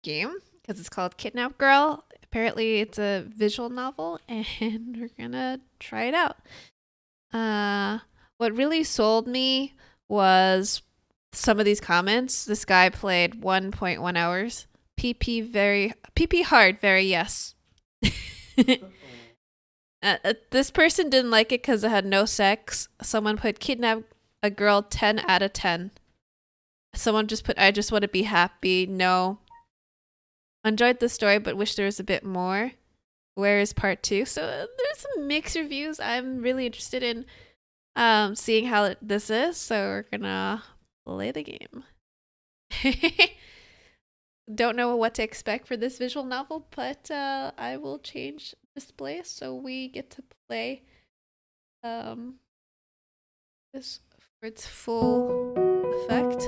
game because it's called Kidnap Girl. Apparently, it's a visual novel, and we're gonna try it out. What really sold me was some of these comments. This guy played 1.1 hours. PP hard, very yes. This person didn't like it because it had no sex. Someone put kidnap a girl 10 out of 10. Someone just put I just want to be happy. No. Enjoyed the story but wish there was a bit more. Where is part 2? So there's some mixed reviews. I'm really interested in seeing how this is. So we're gonna play the game. Don't know what to expect for this visual novel, but I will change display so we get to play this for its full effect.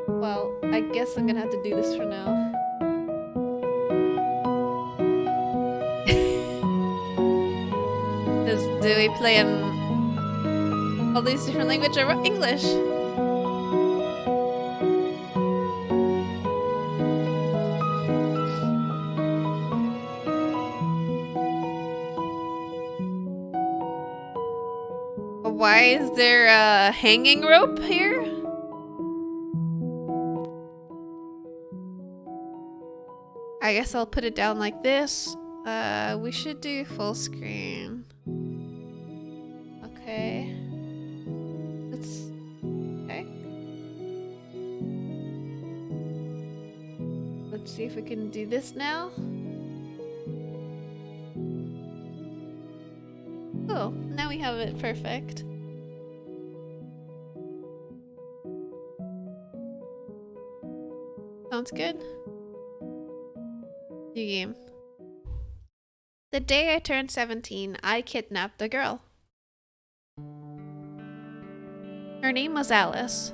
Well, I guess I'm gonna have to do this for now. Do we play in all these different languages or English? Why is there a hanging rope here? I guess I'll put it down like this. We should do full screen. Okay. Okay. Let's see if we can do this now. Oh, now we have it perfect. Sounds good. New game. The day I turned 17, I kidnapped a girl. Her name was Alice.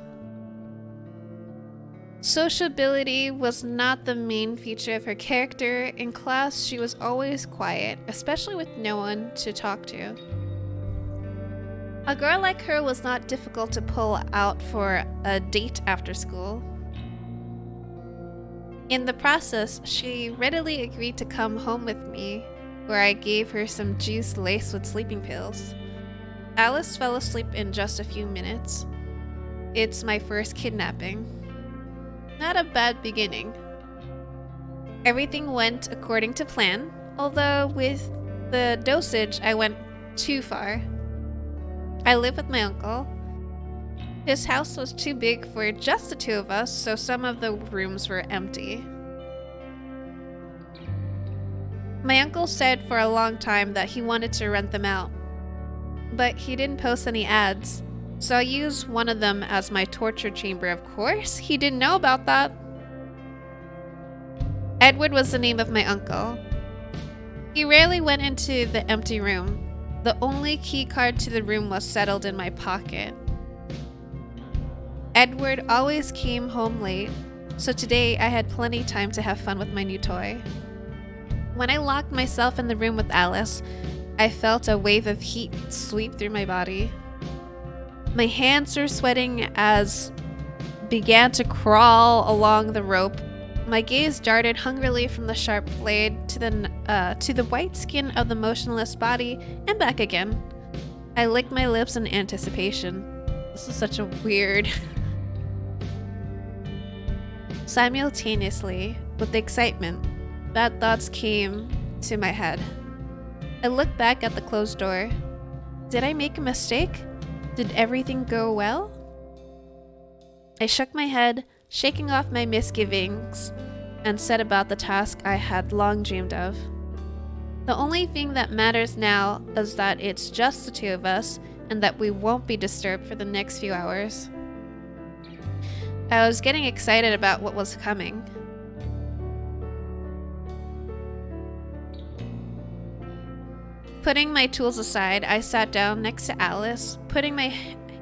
Sociability was not the main feature of her character. In class, she was always quiet, especially with no one to talk to. A girl like her was not difficult to pull out for a date after school. In the process, she readily agreed to come home with me, where I gave her some juice laced with sleeping pills. Alice fell asleep in just a few minutes. It's my first kidnapping. Not a bad beginning. Everything went according to plan, although with the dosage I went too far. I live with my uncle. His house was too big for just the two of us, so some of the rooms were empty. My uncle said for a long time that he wanted to rent them out, but he didn't post any ads, so I used one of them as my torture chamber. Of course, he didn't know about that. Edward was the name of my uncle. He rarely went into the empty room. The only key card to the room was settled in my pocket. Edward always came home late, so today I had plenty time to have fun with my new toy. When I locked myself in the room with Alice, I felt a wave of heat sweep through my body. My hands were sweating as began to crawl along the rope. My gaze darted hungrily from the sharp blade to the white skin of the motionless body and back again. I licked my lips in anticipation. This is such a weird... Simultaneously, with the excitement, bad thoughts came to my head. I looked back at the closed door. Did I make a mistake? Did everything go well? I shook my head, shaking off my misgivings, and set about the task I had long dreamed of. The only thing that matters now is that it's just the two of us and that we won't be disturbed for the next few hours. I was getting excited about what was coming. Putting my tools aside, I sat down next to Alice, putting my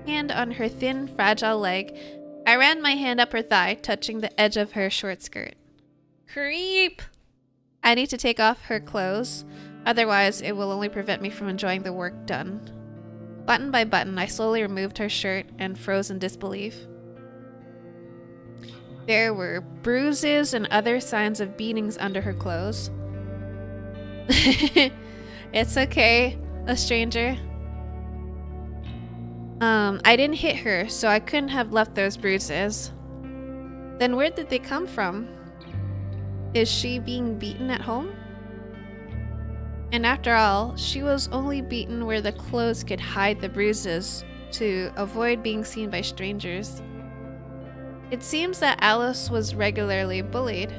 hand on her thin, fragile leg. I ran my hand up her thigh, touching the edge of her short skirt. Creep! I need to take off her clothes, otherwise it will only prevent me from enjoying the work done. Button by button, I slowly removed her shirt and froze in disbelief. There were bruises and other signs of beatings under her clothes. It's okay, a stranger. I didn't hit her, so I couldn't have left those bruises. Then where did they come from? Is she being beaten at home? And after all, she was only beaten where the clothes could hide the bruises to avoid being seen by strangers. It seems that Alice was regularly bullied.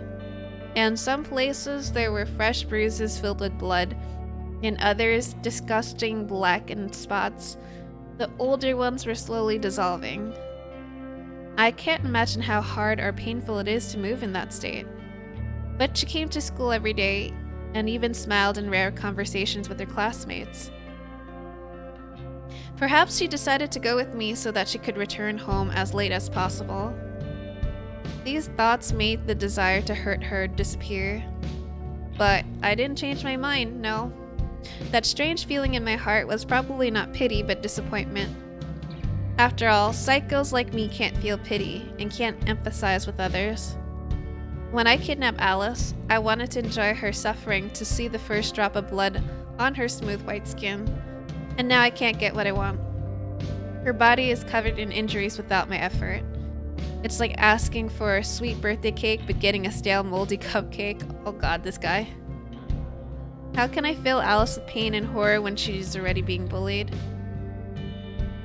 In some places there were fresh bruises filled with blood, in others disgusting blackened spots. The older ones were slowly dissolving. I can't imagine how hard or painful it is to move in that state. But she came to school every day and even smiled in rare conversations with her classmates. Perhaps she decided to go with me so that she could return home as late as possible. These thoughts made the desire to hurt her disappear. But I didn't change my mind, no. That strange feeling in my heart was probably not pity, but disappointment. After all, psychos like me can't feel pity and can't empathize with others. When I kidnapped Alice, I wanted to enjoy her suffering, to see the first drop of blood on her smooth white skin. And now I can't get what I want. Her body is covered in injuries without my effort. It's like asking for a sweet birthday cake but getting a stale moldy cupcake. Oh god, this guy. How can I fill Alice with pain and horror when she's already being bullied?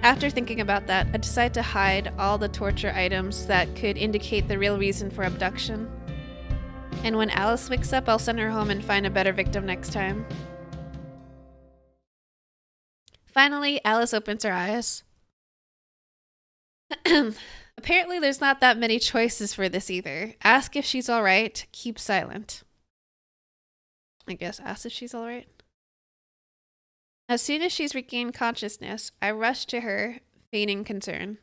After thinking about that, I decided to hide all the torture items that could indicate the real reason for abduction. And when Alice wakes up, I'll send her home and find a better victim next time. Finally, Alice opens her eyes. Apparently there's not that many choices for this either. Ask if she's alright, keep silent. I guess ask if she's alright. As soon as she's regained consciousness, I rush to her, feigning concern.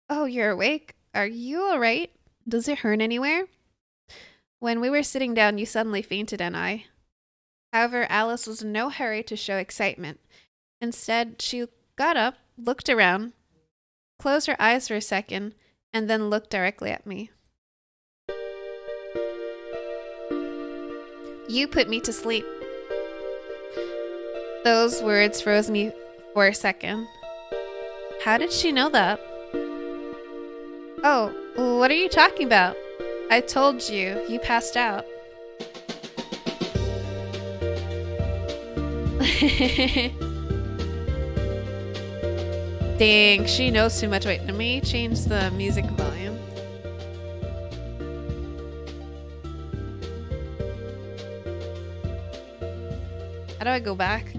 Oh, you're awake? Are you alright? Does it hurt anywhere? When we were sitting down, you suddenly fainted, and I. However, Alice was in no hurry to show excitement. Instead, she got up, looked around, closed her eyes for a second, and then looked directly at me. You put me to sleep. Those words froze me for a second. How did she know that? Oh, what are you talking about? I told you, you passed out. Dang, she knows too much. Wait, let me change the music volume. How do I go back?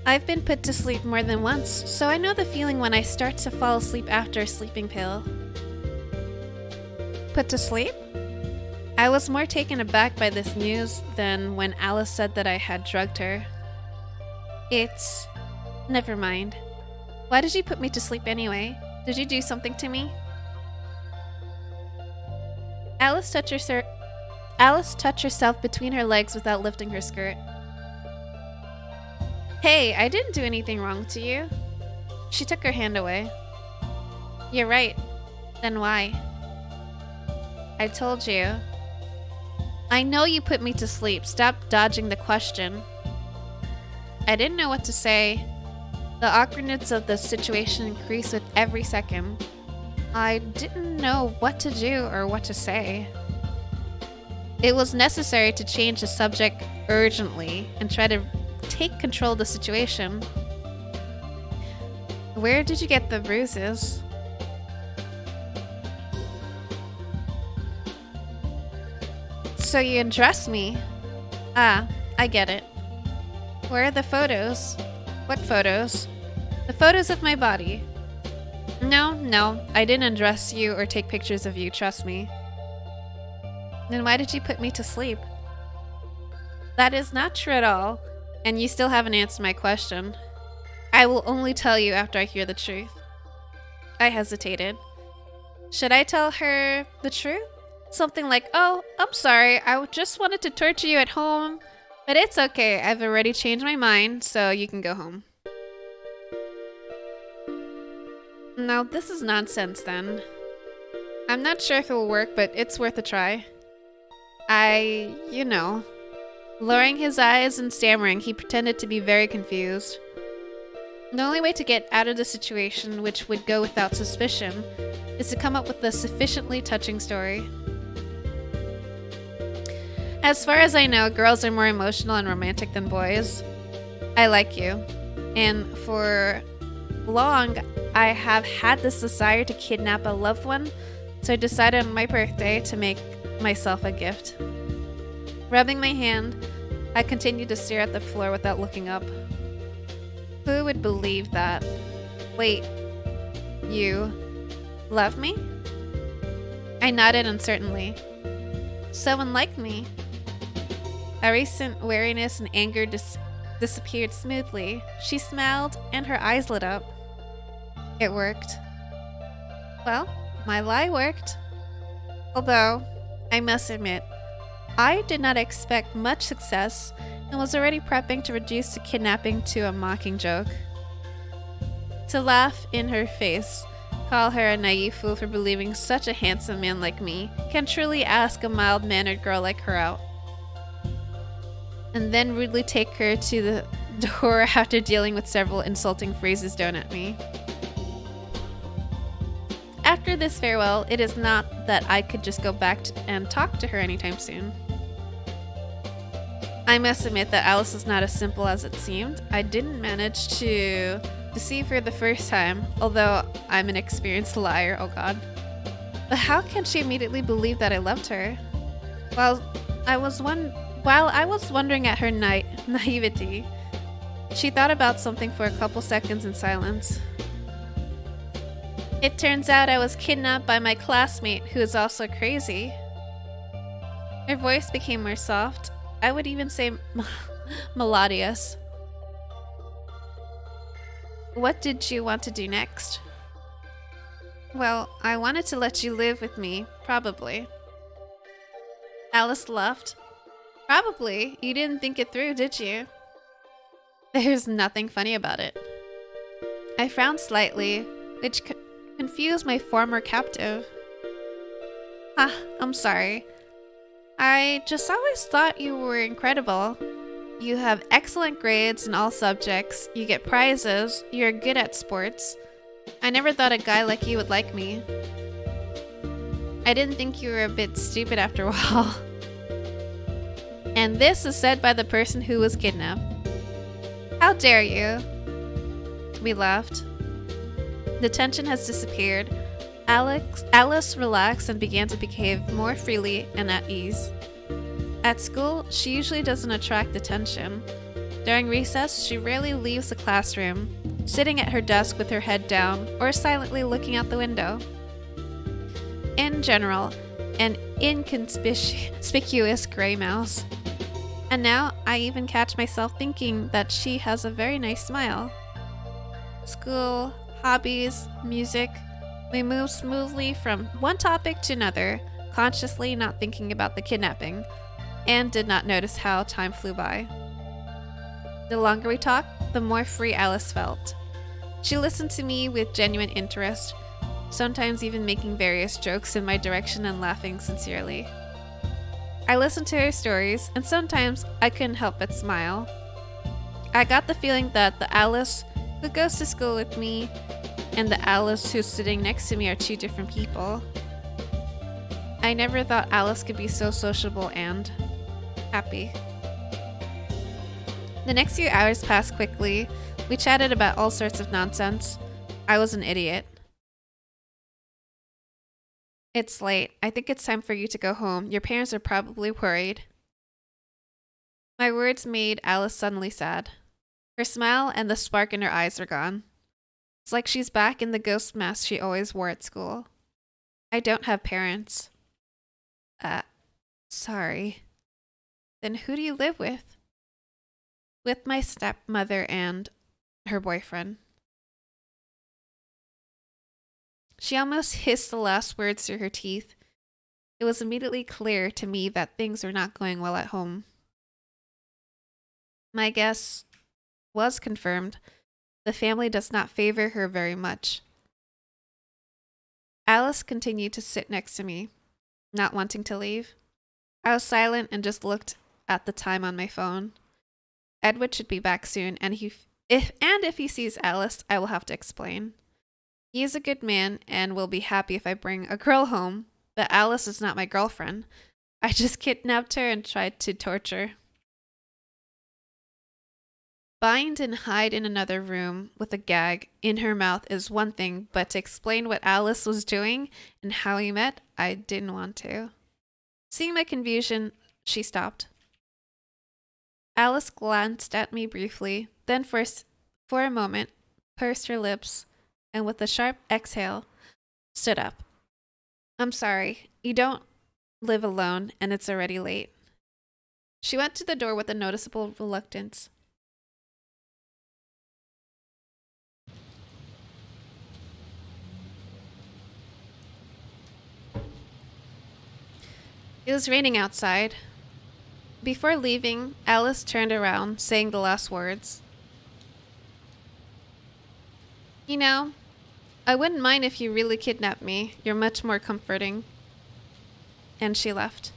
I've been put to sleep more than once, so I know the feeling when I start to fall asleep after a sleeping pill. Put to sleep? I was more taken aback by this news than when Alice said that I had drugged her. Never mind. Why did you put me to sleep anyway? Did you do something to me? Alice touched herself between her legs without lifting her skirt. Hey, I didn't do anything wrong to you. She took her hand away. You're right. Then why? I told you. I know you put me to sleep. Stop dodging the question. I didn't know what to say. The awkwardness of the situation increased with every second. I didn't know what to do or what to say. It was necessary to change the subject urgently and try to take control of the situation. Where did you get the bruises? So you undressed me? Ah, I get it. Where are the photos? What photos? The photos of my body. No, I didn't undress you or take pictures of you, trust me. Then why did you put me to sleep? That is not true at all, and you still haven't answered my question. I will only tell you after I hear the truth. I hesitated. Should I tell her the truth? Something like, oh, I'm sorry, I just wanted to torture you at home. But it's okay. I've already changed my mind, so you can go home. Now, this is nonsense then. I'm not sure if it will work, but it's worth a try. Lowering his eyes and stammering, he pretended to be very confused. The only way to get out of the situation, which would go without suspicion, is to come up with a sufficiently touching story. As far as I know, girls are more emotional and romantic than boys. I like you. And for long, I have had this desire to kidnap a loved one, so I decided on my birthday to make myself a gift. Rubbing my hand, I continued to stare at the floor without looking up. Who would believe that? Wait, you love me? I nodded uncertainly. Someone liked me. A recent wariness and anger disappeared smoothly. She smiled and her eyes lit up. It worked. Well, my lie worked. Although, I must admit, I did not expect much success and was already prepping to reduce the kidnapping to a mocking joke. To laugh in her face, call her a naive fool for believing such a handsome man like me can truly ask a mild-mannered girl like her out. And then rudely take her to the door after dealing with several insulting phrases thrown at me. After this farewell, it is not that I could just go back and talk to her anytime soon. I must admit that Alice is not as simple as it seemed. I didn't manage to deceive her the first time, although I'm an experienced liar, oh god. But how can she immediately believe that I loved her? While I was wondering at her naivety, she thought about something for a couple seconds in silence. It turns out I was kidnapped by my classmate, who is also crazy. Her voice became more soft. I would even say melodious. What did you want to do next? Well, I wanted to let you live with me, probably. Alice laughed. Probably. You didn't think it through, did you? There's nothing funny about it. I frowned slightly, which confused my former captive. I'm sorry. I just always thought you were incredible. You have excellent grades in all subjects, you get prizes, you're good at sports. I never thought a guy like you would like me. I didn't think you were a bit stupid after a while. And this is said by the person who was kidnapped. How dare you? We laughed. The tension has disappeared. Alice relaxed and began to behave more freely and at ease. At school, she usually doesn't attract attention. During recess, she rarely leaves the classroom, sitting at her desk with her head down or silently looking out the window. In general, an inconspicuous gray mouse. And now I even catch myself thinking that she has a very nice smile. School, hobbies, music. We moved smoothly from one topic to another, consciously not thinking about the kidnapping, and did not notice how time flew by. The longer we talked, the more free Alice felt. She listened to me with genuine interest, sometimes even making various jokes in my direction and laughing sincerely. I listened to her stories, and sometimes I couldn't help but smile. I got the feeling that the Alice who goes to school with me and the Alice who's sitting next to me are two different people. I never thought Alice could be so sociable and happy. The next few hours passed quickly. We chatted about all sorts of nonsense. I was an idiot. It's late. I think it's time for you to go home. Your parents are probably worried. My words made Alice suddenly sad. Her smile and the spark in her eyes were gone. It's like she's back in the ghost mask she always wore at school. I don't have parents. Sorry. Then who do you live with? With my stepmother and her boyfriend. She almost hissed the last words through her teeth. It was immediately clear to me that things were not going well at home. My guess was confirmed. The family does not favor her very much. Alice continued to sit next to me, not wanting to leave. I was silent and just looked at the time on my phone. Edward should be back soon, and if he sees Alice, I will have to explain. He is a good man and will be happy if I bring a girl home, but Alice is not my girlfriend. I just kidnapped her and tried to torture. Bind and hide in another room with a gag in her mouth is one thing, but to explain what Alice was doing and how we met, I didn't want to. Seeing my confusion, she stopped. Alice glanced at me briefly, then for a moment, pursed her lips, and with a sharp exhale, stood up. I'm sorry, you don't live alone, and it's already late. She went to the door with a noticeable reluctance. It was raining outside. Before leaving, Alice turned around, saying the last words. You know, I wouldn't mind if you really kidnapped me. You're much more comforting. And she left.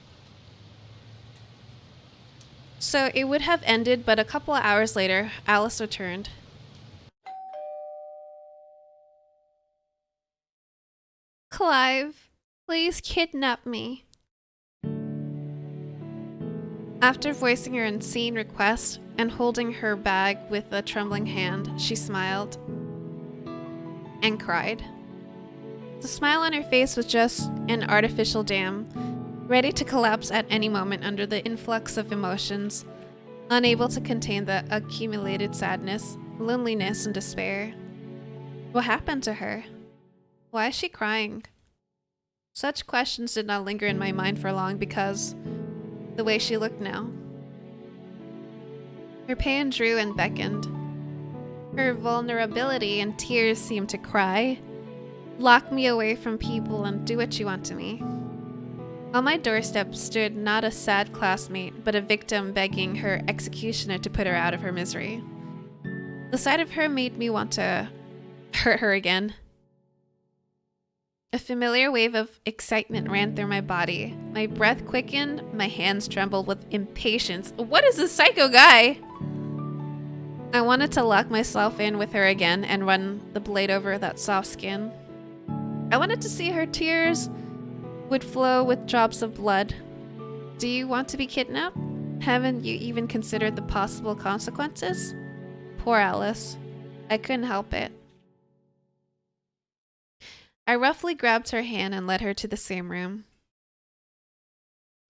So it would have ended, but a couple of hours later, Alice returned. Clive, please kidnap me. After voicing her insane request and holding her bag with a trembling hand, she smiled and cried. The smile on her face was just an artificial dam, ready to collapse at any moment under the influx of emotions, unable to contain the accumulated sadness, loneliness, and despair. What happened to her? Why is she crying? Such questions did not linger in my mind for long because the way she looked now. Her pain drew and beckoned. Her vulnerability and tears seemed to cry, lock me away from people and do what you want to me. On my doorstep stood not a sad classmate, but a victim begging her executioner to put her out of her misery. The sight of her made me want to hurt her again. A familiar wave of excitement ran through my body. My breath quickened, my hands trembled with impatience. What is this psycho guy? I wanted to lock myself in with her again and run the blade over that soft skin. I wanted to see her tears would flow with drops of blood. Do you want to be kidnapped? Haven't you even considered the possible consequences? Poor Alice. I couldn't help it. I roughly grabbed her hand and led her to the same room.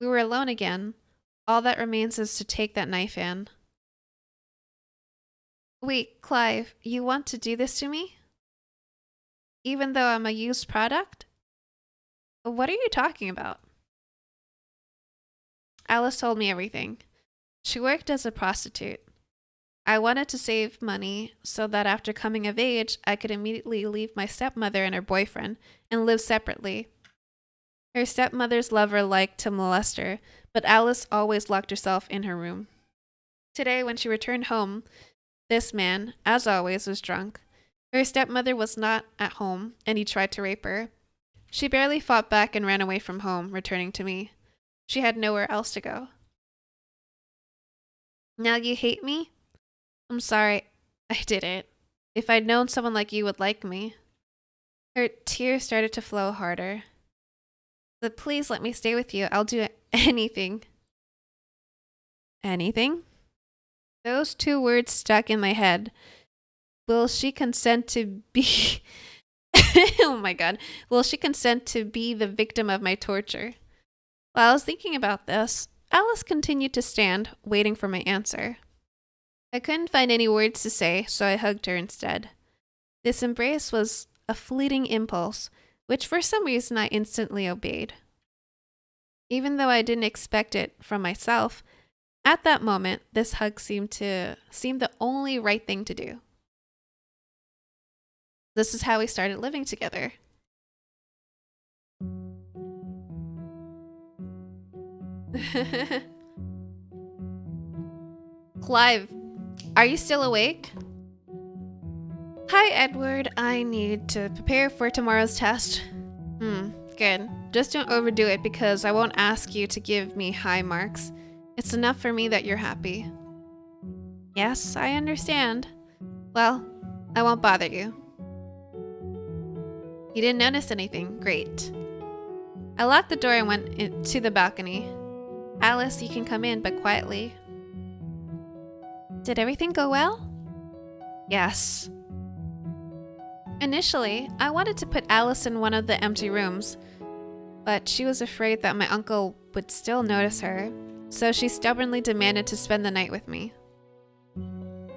We were alone again. All that remains is to take that knife in. Wait, Clive, you want to do this to me? Even though I'm a used product? What are you talking about? Alice told me everything. She worked as a prostitute. I wanted to save money so that after coming of age, I could immediately leave my stepmother and her boyfriend and live separately. Her stepmother's lover liked to molest her, but Alice always locked herself in her room. Today, when she returned home, this man, as always, was drunk. Her stepmother was not at home, and he tried to rape her. She barely fought back and ran away from home, returning to me. She had nowhere else to go. Now you hate me? I'm sorry, I did it. If I'd known someone like you would like me. Her tears started to flow harder. But please let me stay with you. I'll do anything. Anything? Those two words stuck in my head. Will she consent to be... Oh my god. Will she consent to be the victim of my torture? While I was thinking about this, Alice continued to stand, waiting for my answer. I couldn't find any words to say, so I hugged her instead. This embrace was a fleeting impulse, which for some reason I instantly obeyed. Even though I didn't expect it from myself, at that moment, this hug seemed the only right thing to do. This is how we started living together. Clive, Are you still awake? Hi, Edward. I need to prepare for tomorrow's test. Good. Just don't overdo it because I won't ask you to give me high marks. It's enough for me that you're happy. Yes, I understand. Well, I won't bother you. You didn't notice anything. Great. I locked the door and went to the balcony. Alice, you can come in, but quietly. Did everything go well? Yes. Initially, I wanted to put Alice in one of the empty rooms, but she was afraid that my uncle would still notice her, so she stubbornly demanded to spend the night with me.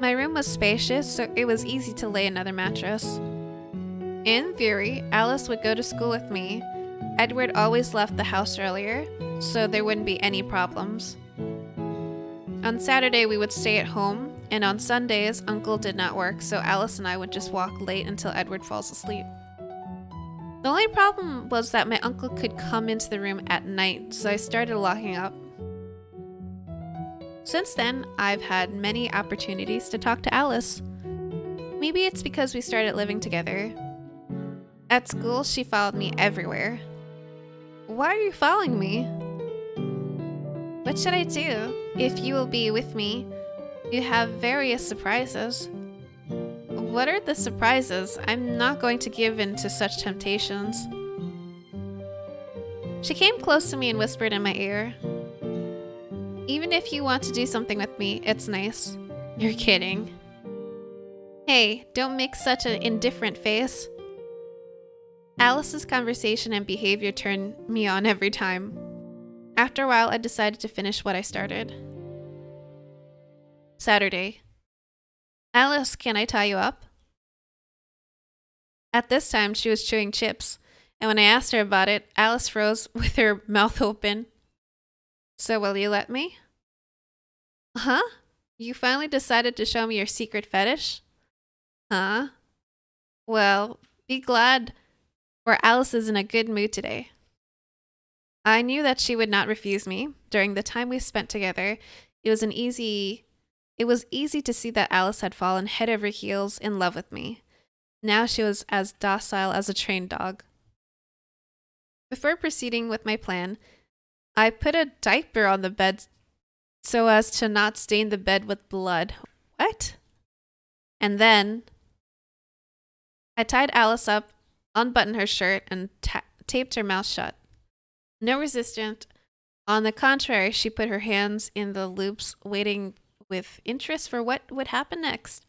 My room was spacious, so it was easy to lay another mattress. In theory, Alice would go to school with me. Edward always left the house earlier, so there wouldn't be any problems. On Saturday, we would stay at home, and on Sundays, Uncle did not work, so Alice and I would just walk late until Edward falls asleep. The only problem was that my uncle could come into the room at night, so I started locking up. Since then, I've had many opportunities to talk to Alice. Maybe it's because we started living together. At school, she followed me everywhere. Why are you following me? What should I do? If you will be with me, you have various surprises. What are the surprises? I'm not going to give in to such temptations. She came close to me and whispered in my ear. Even if you want to do something with me, it's nice. You're kidding. Hey, don't make such an indifferent face. Alice's conversation and behavior turned me on every time. After a while, I decided to finish what I started. Saturday. Alice, can I tie you up? At this time, she was chewing chips, and when I asked her about it, Alice froze with her mouth open. So will you let me? Huh? You finally decided to show me your secret fetish? Huh? Well, be glad, for Alice is in a good mood today. I knew that she would not refuse me. During the time we spent together, it was easy to see that Alice had fallen head over heels in love with me. Now she was as docile as a trained dog. Before proceeding with my plan, I put a diaper on the bed so as to not stain the bed with blood. What? And then I tied Alice up, unbuttoned her shirt, and taped her mouth shut. No resistance. On the contrary, she put her hands in the loops, waiting with interest for what would happen next.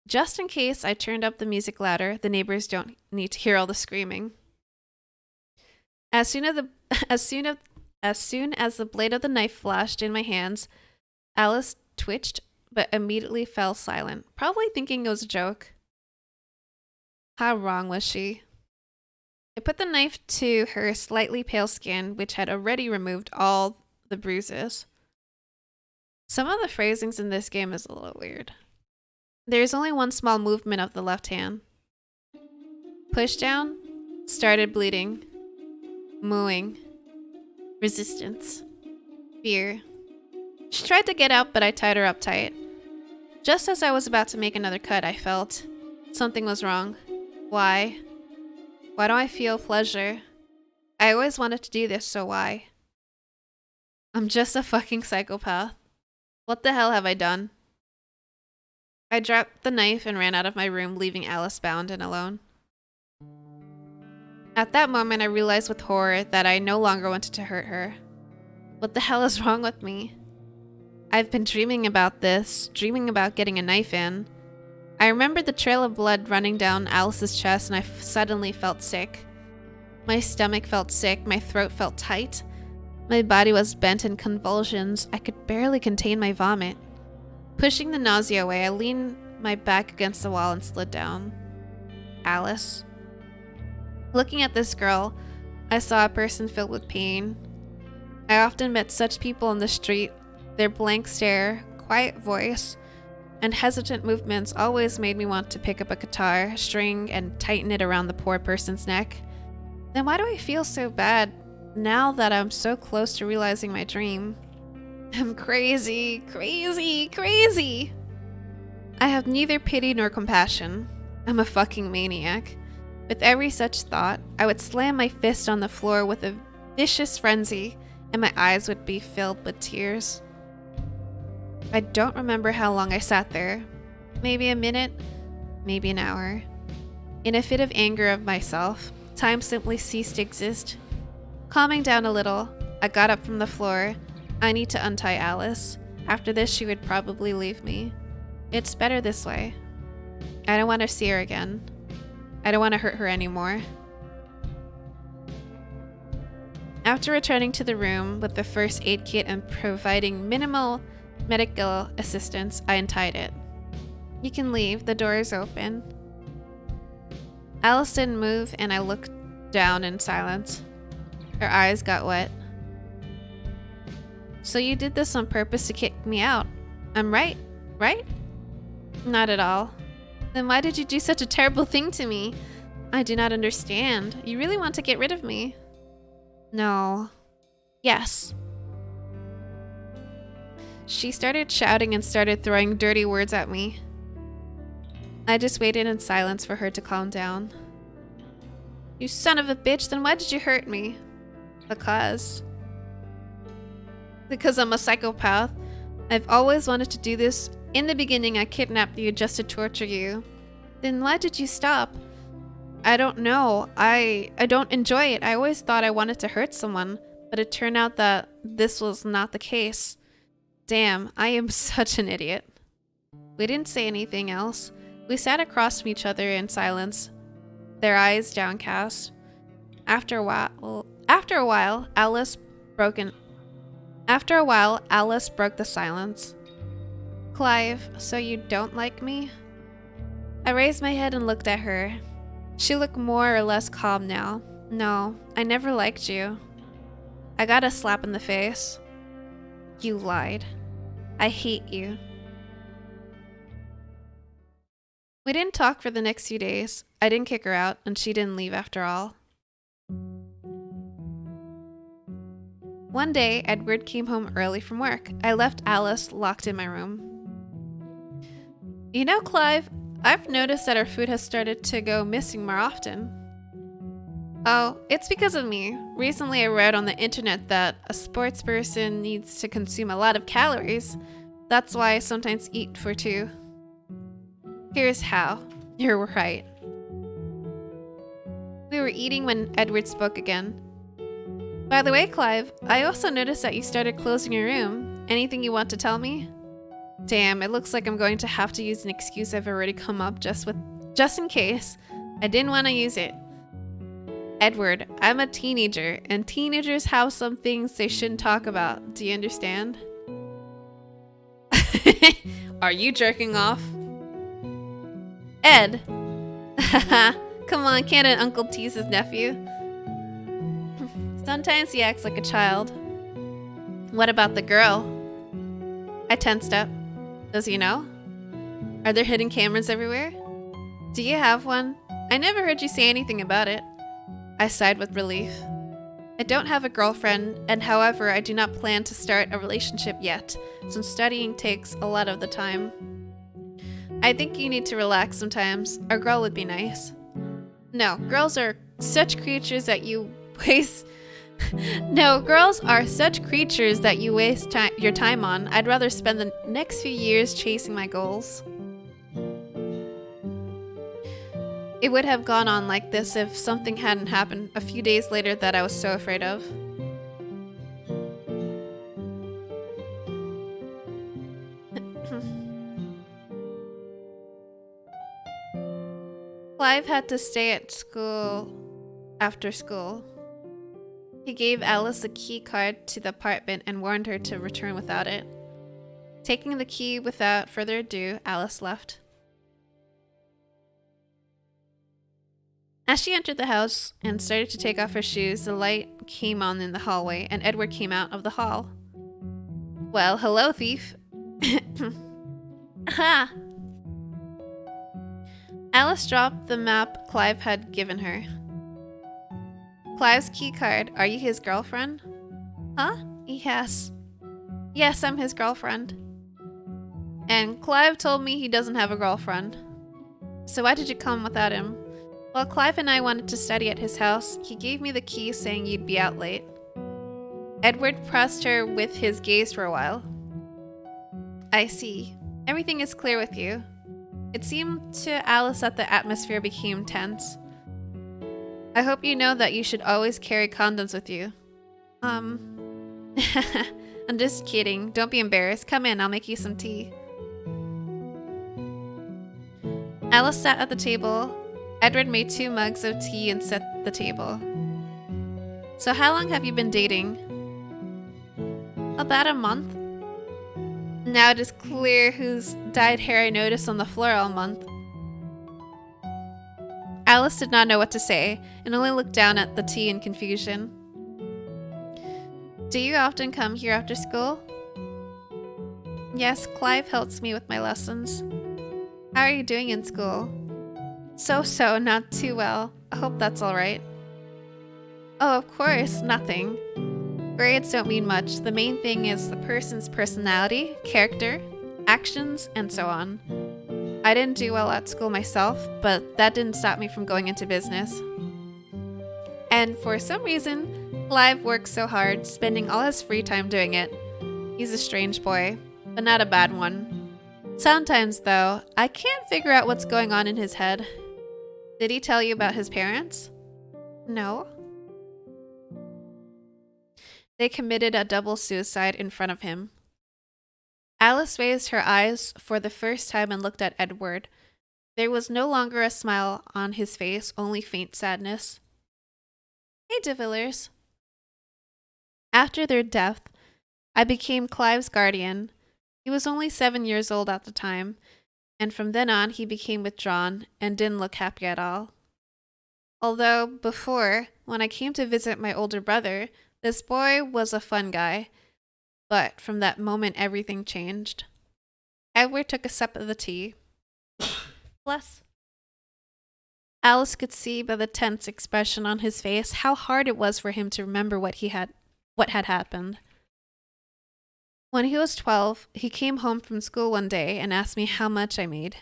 Just in case I turned up the music louder, the neighbors don't need to hear all the screaming. As soon as the blade of the knife flashed in my hands, Alice twitched but immediately fell silent, probably thinking it was a joke. How wrong was she? I put the knife to her slightly pale skin, which had already removed all the bruises. Some of the phrasings in this game is a little weird. There's only one small movement of the left hand. Push down, started bleeding, mooing, resistance, fear. She tried to get out, but I tied her up tight. Just as I was about to make another cut, I felt something was wrong. Why? Why do I feel pleasure? I always wanted to do this, so why? I'm just a fucking psychopath. What the hell have I done? I dropped the knife and ran out of my room, leaving Alice bound and alone. At that moment, I realized with horror that I no longer wanted to hurt her. What the hell is wrong with me? I've been dreaming about this, dreaming about getting a knife in. I remembered the trail of blood running down Alice's chest, and I suddenly felt sick. My stomach felt sick, my throat felt tight. My body was bent in convulsions. I could barely contain my vomit. Pushing the nausea away, I leaned my back against the wall and slid down. Alice. Looking at this girl, I saw a person filled with pain. I often met such people on the street. Their blank stare, quiet voice, and hesitant movements always made me want to pick up a guitar string and tighten it around the poor person's neck. Then why do I feel so bad now that I'm so close to realizing my dream? I'm crazy, crazy, crazy! I have neither pity nor compassion. I'm a fucking maniac. With every such thought, I would slam my fist on the floor with a vicious frenzy, and my eyes would be filled with tears. I don't remember how long I sat there. Maybe a minute, maybe an hour. In a fit of anger of myself, time simply ceased to exist. Calming down a little, I got up from the floor. I need to untie Alice. After this, she would probably leave me. It's better this way. I don't want to see her again. I don't want to hurt her anymore. After returning to the room with the first aid kit and providing minimal medical assistance, I untied it. You can leave, the door is open. Alice didn't move, and I looked down in silence. Her eyes got wet. So you did this on purpose to kick me out. I'm right, right? Not at all. Then why did you do such a terrible thing to me? I do not understand. You really want to get rid of me? No. Yes. She started shouting and started throwing dirty words at me. I just waited in silence for her to calm down. You son of a bitch, then why did you hurt me? Because I'm a psychopath. I've always wanted to do this. In the beginning, I kidnapped you just to torture you. Then why did you stop? I don't know. I don't enjoy it. I always thought I wanted to hurt someone, but it turned out that this was not the case. Damn, I am such an idiot. We didn't say anything else. We sat across from each other in silence, their eyes downcast. After a while, Alice broke the silence. Clive, so you don't like me? I raised my head and looked at her. She looked more or less calm now. No, I never liked you. I got a slap in the face. You lied. I hate you. We didn't talk for the next few days. I didn't kick her out, and she didn't leave after all. One day, Edward came home early from work. I left Alice locked in my room. You know, Clive, I've noticed that our food has started to go missing more often. Oh, it's because of me. Recently I read on the internet that a sports person needs to consume a lot of calories. That's why I sometimes eat for two. Here's how. You're right. We were eating when Edward spoke again. By the way, Clive, I also noticed that you started closing your room. Anything you want to tell me? Damn, it looks like I'm going to have to use an excuse I've already come up just in case. I didn't want to use it. Edward, I'm a teenager, and teenagers have some things they shouldn't talk about. Do you understand? Are you jerking off? Ed! Come on, can't an uncle tease his nephew? Sometimes he acts like a child. What about the girl? I tensed up. Does he know? Are there hidden cameras everywhere? Do you have one? I never heard you say anything about it. I sighed with relief. I don't have a girlfriend, and however, I do not plan to start a relationship yet, since studying takes a lot of the time. I think you need to relax sometimes. A girl would be nice. No, girls are such creatures that you waste... No, girls are such creatures that you waste your time on. I'd rather spend the next few years chasing my goals. It would have gone on like this if something hadn't happened a few days later that I was so afraid of. Clive had to stay at school after school. He gave Alice a key card to the apartment and warned her to return without it. Taking the key without further ado, Alice left. As she entered the house and started to take off her shoes, the light came on in the hallway and Edward came out of the hall. Well, hello, thief. Ha! Alice dropped the map Clive had given her. Clive's key card. Are you his girlfriend? Huh? Yes. Yes, I'm his girlfriend. And Clive told me he doesn't have a girlfriend. So why did you come without him? While Clive and I wanted to study at his house, he gave me the key saying you'd be out late. Edward pressed her with his gaze for a while. I see. Everything is clear with you. It seemed to Alice that the atmosphere became tense. I hope you know that you should always carry condoms with you. I'm just kidding. Don't be embarrassed. Come in, I'll make you some tea. Alice sat at the table. Edward made 2 mugs of tea and set the table. So how long have you been dating? About a month. Now it is clear whose dyed hair I noticed on the floor all month. Alice did not know what to say and only looked down at the tea in confusion. Do you often come here after school? Yes, Clive helps me with my lessons. How are you doing in school? So, not too well. I hope that's alright. Oh, of course, nothing. Grades don't mean much. The main thing is the person's personality, character, actions, and so on. I didn't do well at school myself, but that didn't stop me from going into business. And for some reason, Clive works so hard, spending all his free time doing it. He's a strange boy, but not a bad one. Sometimes, though, I can't figure out what's going on in his head. Did he tell you about his parents? No. They committed a double suicide in front of him. Alice raised her eyes for the first time and looked at Edward. There was no longer a smile on his face, only faint sadness. Hey, De Villers. After their death, I became Clive's guardian. He was only 7 years old at the time, and from then on he became withdrawn and didn't look happy at all. Although before, when I came to visit my older brother, this boy was a fun guy. But from that moment, everything changed. Edward took a sip of the tea. Bless. Alice could see by the tense expression on his face how hard it was for him to remember what had happened. When he was 12, he came home from school one day and asked me how much I made.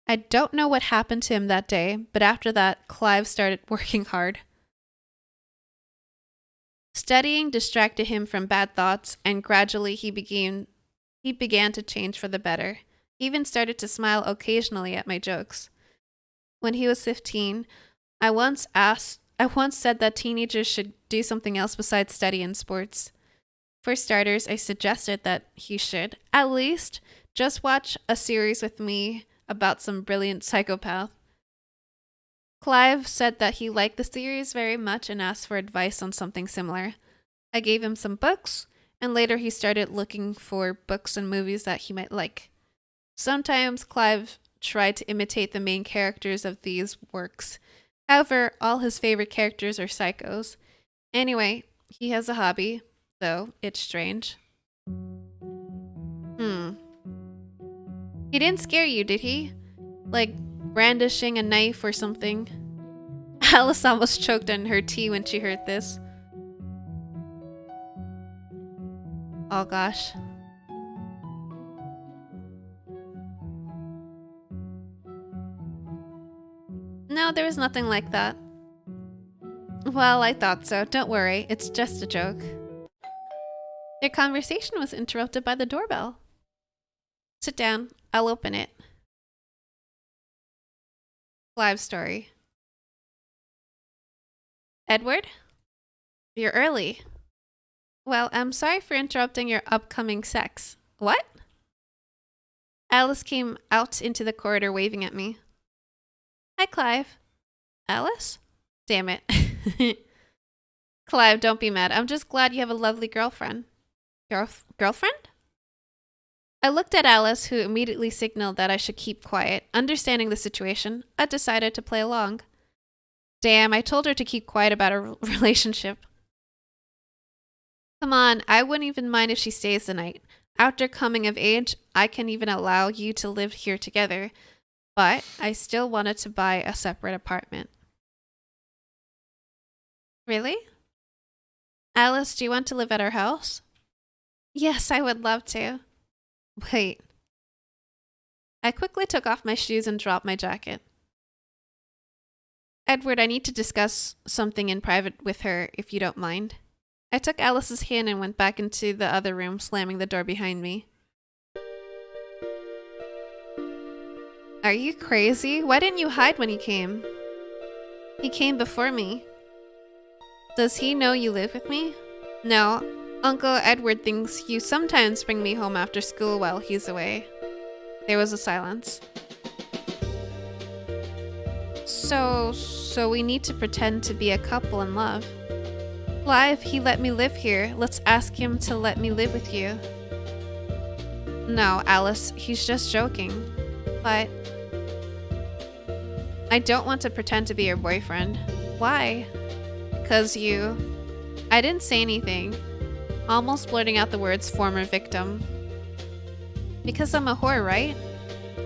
I don't know what happened to him that day, but after that, Clive started working hard. Studying distracted him from bad thoughts, and gradually he began to change for the better. He even started to smile occasionally at my jokes. When he was 15, I once said that teenagers should do something else besides study and sports. For starters, I suggested that he should, at least, just watch a series with me about some brilliant psychopath. Clive said that he liked the series very much and asked for advice on something similar. I gave him some books, and later he started looking for books and movies that he might like. Sometimes Clive tried to imitate the main characters of these works. However, all his favorite characters are psychos. Anyway, he has a hobby, though it's strange. He didn't scare you, did he? Like brandishing a knife or something? Alice almost choked on her tea when she heard this. Oh gosh. No, there was nothing like that. Well, I thought so. Don't worry, it's just a joke. Their conversation was interrupted by the doorbell. Sit down, I'll open it. Clive's story. Edward? You're early. Well, I'm sorry for interrupting your upcoming sex. What? Alice came out into the corridor waving at me. Hi, Clive. Alice? Damn it. Clive, don't be mad. I'm just glad you have a lovely girlfriend. Girlfriend? I looked at Alice, who immediately signaled that I should keep quiet. Understanding the situation, I decided to play along. Damn, I told her to keep quiet about our relationship. Come on, I wouldn't even mind if she stays the night. After coming of age, I can even allow you to live here together. But I still wanted to buy a separate apartment. Really? Alice, do you want to live at our house? Yes, I would love to. Wait, I quickly took off my shoes and dropped my jacket. Edward, I need to discuss something in private with her, if you don't mind. I took Alice's hand and went back into the other room, slamming the door behind me. Are you crazy? Why didn't you hide when he came? He came before me. Does he know you live with me? No. Uncle Edward thinks you sometimes bring me home after school while he's away. There was a silence. So we need to pretend to be a couple in love. Clive, he let me live here. Let's ask him to let me live with you. No, Alice, he's just joking. But I don't want to pretend to be your boyfriend. Why? Because you... I didn't say anything. Almost blurting out the words former victim. Because I'm a whore, right?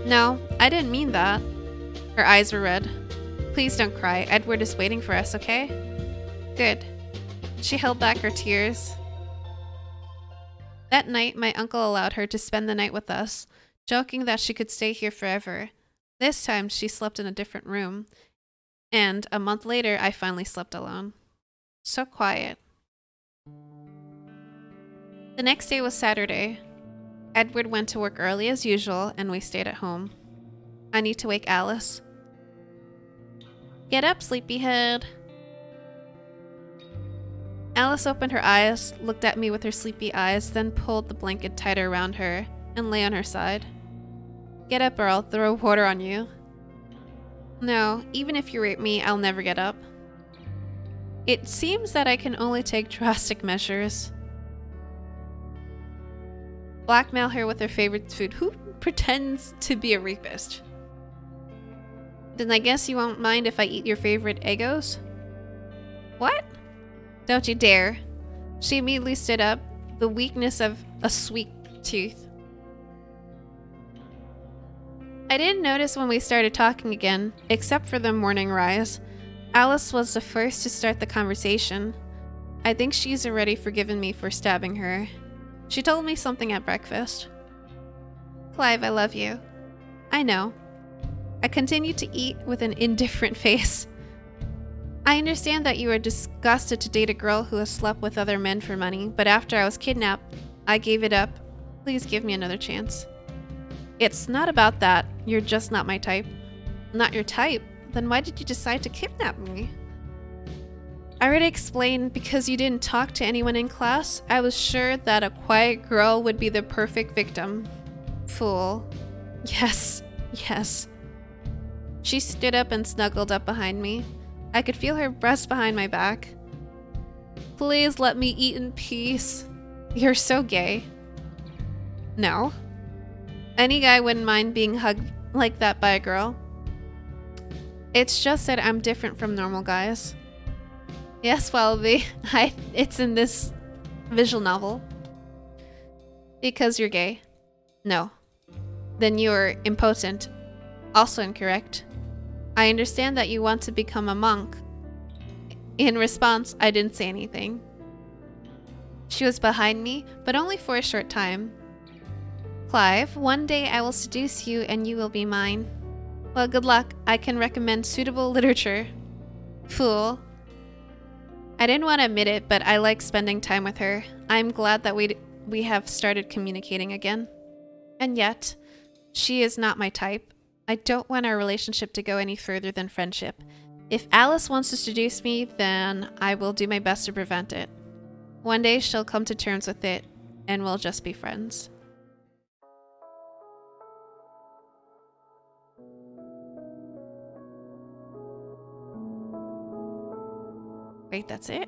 No, I didn't mean that. Her eyes were red. Please don't cry. Edward is waiting for us, okay? Good. She held back her tears. That night, my uncle allowed her to spend the night with us, joking that she could stay here forever. This time, she slept in a different room. And a month later, I finally slept alone. So quiet. The next day was Saturday. Edward went to work early as usual, and we stayed at home. I need to wake Alice. Get up, sleepyhead. Alice opened her eyes, looked at me with her sleepy eyes, then pulled the blanket tighter around her and lay on her side. Get up or I'll throw water on you. No, even if you rape me, I'll never get up. It seems that I can only take drastic measures. Blackmail her with her favorite food. Who pretends to be a rapist? Then I guess you won't mind if I eat your favorite Eggos? What? Don't you dare. She immediately stood up, the weakness of a sweet tooth. I didn't notice when we started talking again, except for the morning rise. Alice was the first to start the conversation. I think she's already forgiven me for stabbing her. She told me something at breakfast. Clive, I love you. I know. I continued to eat with an indifferent face. I understand that you are disgusted to date a girl who has slept with other men for money, but after I was kidnapped, I gave it up. Please give me another chance. It's not about that. You're just not my type. Not your type? Then why did you decide to kidnap me? I already explained, because you didn't talk to anyone in class. I was sure that a quiet girl would be the perfect victim. Fool. Yes, yes. She stood up and snuggled up behind me. I could feel her breast behind my back. Please let me eat in peace. You're so gay. No. Any guy wouldn't mind being hugged like that by a girl. It's just that I'm different from normal guys. Yes, well, it's in this visual novel. Because you're gay. No. Then you're impotent. Also incorrect. I understand that you want to become a monk. In response, I didn't say anything. She was behind me, but only for a short time. Clive, one day I will seduce you and you will be mine. Well, good luck. I can recommend suitable literature. Fool. I didn't want to admit it, but I like spending time with her. I'm glad that we have started communicating again. And yet, she is not my type. I don't want our relationship to go any further than friendship. If Alice wants to seduce me, then I will do my best to prevent it. One day she'll come to terms with it, and we'll just be friends. Wait, that's it?